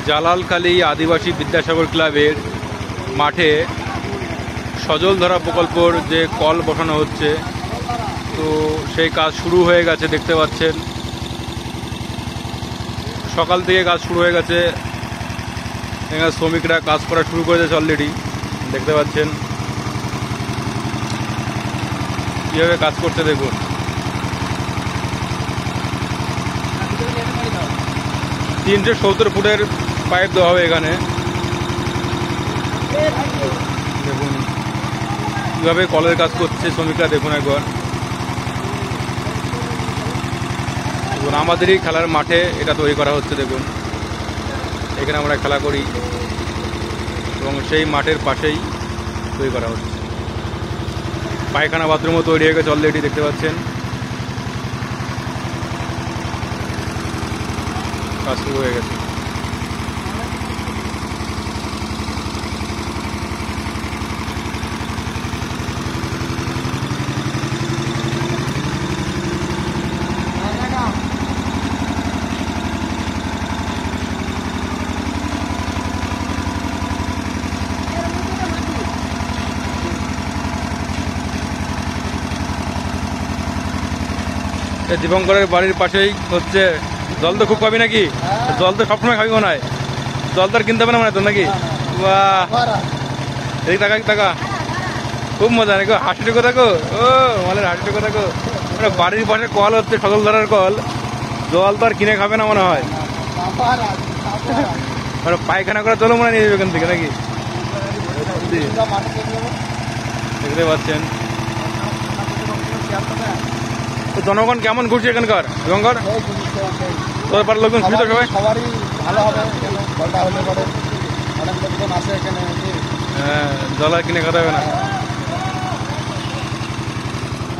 জালালকালী আদিবাসী বিদ্যাসাগর ক্লাবের মাঠে সজলধারা প্রকল্পর যে কল বসানো হচ্ছে, তো সেই কাজ শুরু হয়ে গেছে। দেখতে পাচ্ছেন সকাল থেকে কাজ শুরু হয়ে গেছে। এখানে শ্রমিকরা কাজ করা শুরু করে দিয়েছে অলরেডি। দেখতে পাচ্ছেন কীভাবে কাজ করছে, দেখুন। $370 ফুটের পাইপ দেওয়া হবে এখানে। দেখুন কীভাবে কলের কাজ করছে শ্রমিকরা, দেখুন একবার। দেখুন আমাদেরই খেলার মাঠে এটা তৈরি করা হচ্ছে। দেখুন এখানে আমরা খেলা করি এবং সেই মাঠের পাশেই তৈরি করা হচ্ছে। পায়খানা বাথরুমও তৈরি হয়ে গেছে অলরেডি, দেখতে পাচ্ছেন। কাজ শুরু হয়ে গেছে। দীপঙ্করের বাড়ির পাশেই হচ্ছে। জল তো খুব পাবি নাকি? জল তো সবসময় খাবি মনে হয়। জল তো আর কিনতে হবে না মনে হয় তো নাকি? বাহ, এই টাকা টাকা খুব মজা নাকি? হাসিটুকু থাকো ও মালের হাসিটুকু থাকো। বাড়ির পাশে কল হচ্ছে, সজলধারার কল। জল তো আর কিনে খাবে না মনে হয়। পায়খানা করে চলো মনে নিয়ে যাবে এখান থেকে নাকি? দেখতে পাচ্ছেন তো জনগণ কেমন ঘুরছে এখানকার? দীপঙ্কর তোর পাড়ার লোকজন খুশি তো? সবারই ভালো হবে। অনেক লোকজন আসে এখানে। হ্যাঁ, জল আর কিনে খাতে হবে না।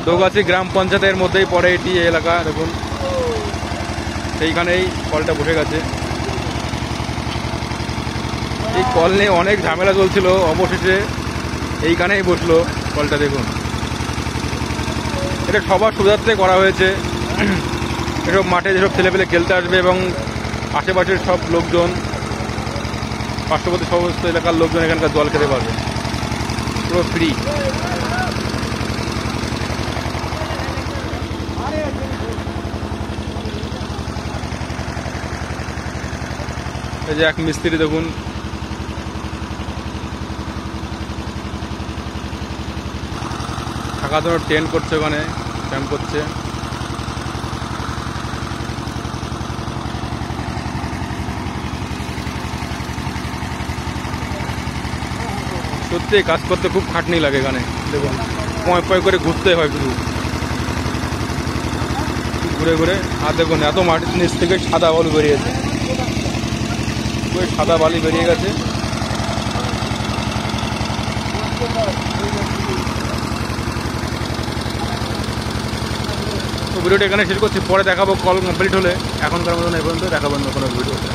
দৌগাছি গ্রাম পঞ্চায়েতের মধ্যেই পড়ে এটি এলাকা। দেখুন সেইখানেই কলটা বসে গেছে। এই কল নিয়ে অনেক ঝামেলা চলছিল, অবশেষে এইখানেই বসলো কলটা। দেখুন এটা সবার সুবিধার্থে করা হয়েছে। এসব মাঠে যেসব ছেলেপেলে খেলতে আসবে এবং আশেপাশের সব লোকজন, পার্শ্ববর্তী সমস্ত এলাকার লোকজন এখানকার জল খেতে পারবে পুরো ফ্রি। এই যে এক মিস্ত্রি দেখুন থাকার জন্য টেন্ট করছে, ওখানে ক্যাম্প করছে। সত্যি কাজ করতে খুব খাটনি লাগে এখানে। দেখুন পয় পয় করে ঘুরতে হয় শুধু, ঘুরে ঘুরে। আর দেখুন এত মাটির নিচ থেকে সাদা বালু বেরিয়েছে, সাদা বালি বেরিয়ে গেছে। তো ভিডিওটা এখানে শেষ করছি, পরে দেখাবো কল কমপ্লিট হলে। এখনকার মতন এই পর্যন্ত, দেখাবো অন্য কোনো ভিডিওতে।